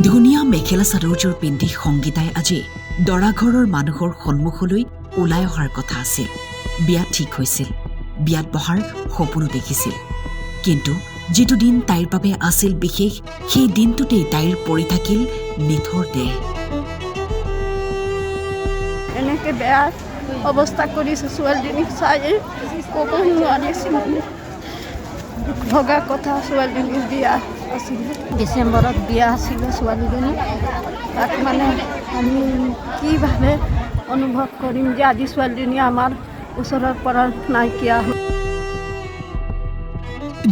ধুনীয়া মেখেলা চাদৰযোৰ পিন্ধি সংগীতাই আজি দৰাঘৰৰ মানুহৰ সন্মুখলৈ ওলাই অহাৰ কথা আছিল। বিয়া ঠিক হৈছিল, বিয়াত বহাৰ সপোনো দেখিছিল। কিন্তু যিটো দিন তাইৰ বাবে আছিল বিশেষ, সেই দিনটোতেই তাইৰ পৰি থাকিল নিথৰ দেহ। এনেকে বেয়া অৱস্থা কৰিছে ছোৱালীজনীক চাই ক'ব নোৱাৰিছিল। ভগা কথা, ছোৱালীজনীৰ বিয়া আছিলে, ডিচেম্বৰত বিয়া আছিলে ছোৱালীজনী। তাক মানে আমি কিভাৱে অনুভৱ কৰিম যে আজি ছোৱালীজনী আমাৰ ওচৰৰ পৰা নাইকিয়া হ'ল।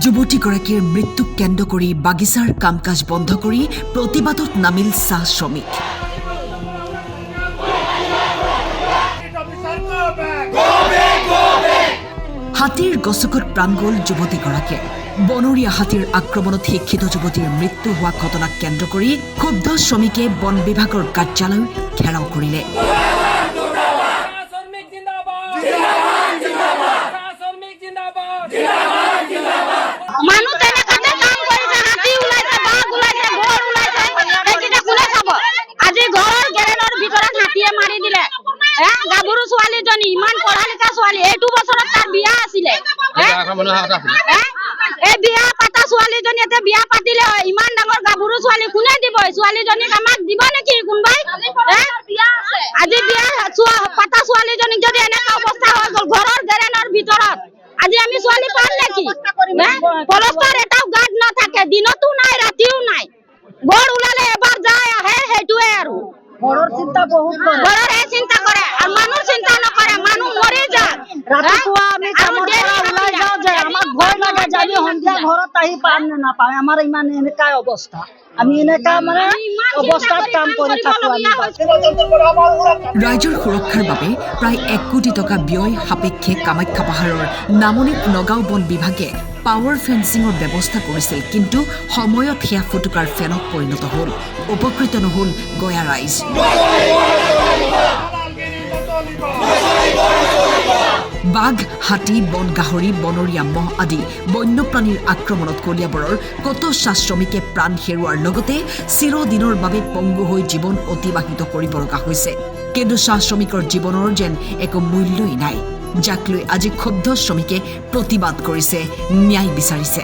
যুৱতীগৰাকীৰ মৃত্যুক কেন্দ্ৰ কৰি বাগিচাৰ কাম কাজ বন্ধ কৰি প্ৰতিবাদত নামিল চাহ শ্ৰমিক। হাতীৰ গছকত প্ৰাণ গ'ল যুৱতীগৰাকীয়ে। বনৰীয়া হাতীৰ আক্ৰমণত শিক্ষিত যুৱতীৰ মৃত্যু হোৱা ঘটনাক কেন্দ্ৰ কৰি ক্ষুব্ধ শ্ৰমিকে বন বিভাগৰ কাৰ্যালয় ঘেৰাও কৰিলে। গাভৰু ছোৱালীজনী ইমান পঢ়া লিখা ছোৱালী, এইটো বছৰত তাৰ বিয়া আছিলে। এই বিয়া পাতা ছোৱালীজনী এতিয়া বিয়া পাতিলে ইমান ডাঙৰ গাভৰু ছোৱালী কোনে দিব? ছোৱালীজনীক আমাক দিব নেকি কোনোবাই? আজি বিয়া পাতা ছোৱালীজনীক যদি এনেকুৱা অৱস্থা হৈ গ'ল ঘৰৰ গেৰেনৰ ভিতৰত, আজি আমি ছোৱালী পাম নেকি? পলস্তৰ এটাও গাত নাথাকে, দিনতো নাই ৰাতিও নাই। ঘৰ ওলালে এবাৰ যায় আহে, সেইটোৱে আৰু ঘৰৰ চিন্তা বহুত কৰে। ঘৰৰহে চিন্তা কৰে আৰু মানুহ চিন্তা নকৰে, মানুহ মৰি যায়। ৰাতিপুৱা আমি কামৰ পৰা ওলাই যাওঁ যে আমাক ভয় লাগে যে আমি সন্ধিয়া ঘৰত আহি পাম নে নাপাম। আমাৰ ইমান এনেকাই অৱস্থা, আমি এনেকা মানে অৱস্থাত কাম কৰি থাকো। ৰাইজৰ সুৰক্ষাৰ বাবে প্ৰায় 1 কোটি টকা ব্যয় সাপেক্ষে কামাখ্যা পাহাৰৰ নামনিত নগাঁও বন বিভাগে পাৱাৰ ফেন্সিঙৰ ব্যৱস্থা কৰিছিল। কিন্তু সময়ত সেয়া ফুটুকাৰ ফেনত পৰিণত হ'ল। উপকৃত নহ'ল গয়া ৰাইজ। বাঘ, হাতী, বন গাহৰি, বনৰীয়া মহ আদি বন্যপ্ৰাণীৰ আক্ৰমণত কলিয়াবৰৰ কত চাহ শ্ৰমিকে প্ৰাণ হেৰুৱাৰ লগতে চিৰদিনৰ বাবে পংগু হৈ জীৱন অতিবাহিত কৰিব লগা হৈছে। কিন্তু চাহ শ্ৰমিকৰ জীৱনৰ যেন একো মূল্যই নাই, যাক লৈ আজি ক্ষুব্ধ শ্ৰমিকে প্ৰতিবাদ কৰিছে, ন্যায় বিচাৰিছে।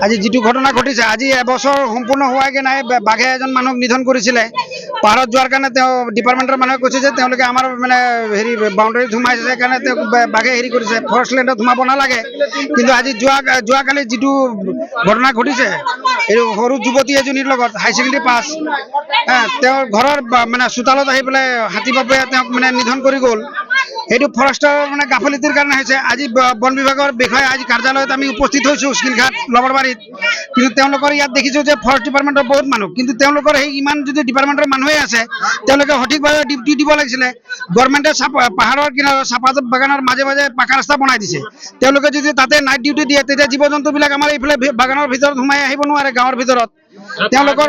আজি যিটো ঘটনা ঘটিছে, আজি এবছৰ সম্পূৰ্ণ হোৱাগে নাই, বাঘে এজন মানুহক নিধন কৰিছিলে। পাহাৰত যোৱাৰ কাৰণে তেওঁ ডিপাৰ্টমেণ্টৰ মানুহে কৈছে যে তেওঁলোকে আমাৰ মানে হেৰি বাউণ্ডাৰীত সোমাইছে, সেইকাৰণে তেওঁ বাঘে হেৰি কৰিছে, ফৰেষ্ট লেণ্ডত সোমাব নালাগে। কিন্তু আজি যোৱাকালি যিটো ঘটনা ঘটিছে, এই সৰু যুৱতী এজনীৰ লগত হাই ছেকেণ্ডেৰী পাছ, তেওঁৰ ঘৰৰ মানে চোতালত আহি পেলাই হাতী বাপুৱে তেওঁক মানে নিধন কৰি গ'ল। সেইটো ফৰেষ্টৰ মানে গাফিলতিৰ কাৰণে হৈছে। আজি বন বিভাগৰ বিষয়ে আজি কাৰ্যালয়ত আমি উপস্থিত হৈছোঁ শিলঘাট লবৰবাৰীত। কিন্তু তেওঁলোকৰ ইয়াত দেখিছোঁ যে ফৰেষ্ট ডিপাৰ্টমেণ্টৰ বহুত মানুহ, কিন্তু তেওঁলোকৰ সেই ইমান যদি ডিপাৰ্টমেণ্টৰ মানুহে আছে, তেওঁলোকে সঠিকভাৱে ডিউটি দিব লাগিছিলে। গভৰ্ণমেণ্টে পাহাৰৰ কিনাৰত চাহপাত বাগানৰ মাজে মাজে পাকা ৰাস্তা বনাই দিছে। তেওঁলোকে যদি তাতে নাইট ডিউটি দিয়ে, তেতিয়া জীৱ জন্তুবিলাক আমাৰ এইফালে বাগানৰ ভিতৰত সোমাই আহিব নোৱাৰে। গাঁৱৰ ভিতৰত তেওঁলোকৰ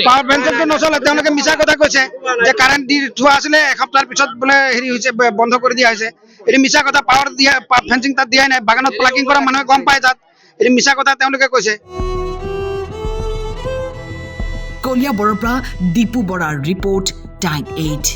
পাৱাৰ ফেন্সিংটো নচলে। তেওঁলোকে মিছা কথা কৈছে যে কাৰেণ্ট দি থোৱা আছিলে, এসপ্তাহৰ পিছত বোলে হেৰি হৈছে, বন্ধ কৰি দিয়া হৈছে। এইটো মিছা কথা। পাৱাৰ দিয়া ফেন্সিং তাত দিয়াই নাই। বাগানত প্লাকিং কৰা মানুহে গম পায় তাত। এইটো মিছা কথা তেওঁলোকে কৈছে। কলিয়াবৰৰ পৰা দীপু বৰাৰ ৰিপৰ্ট, টাইম 8।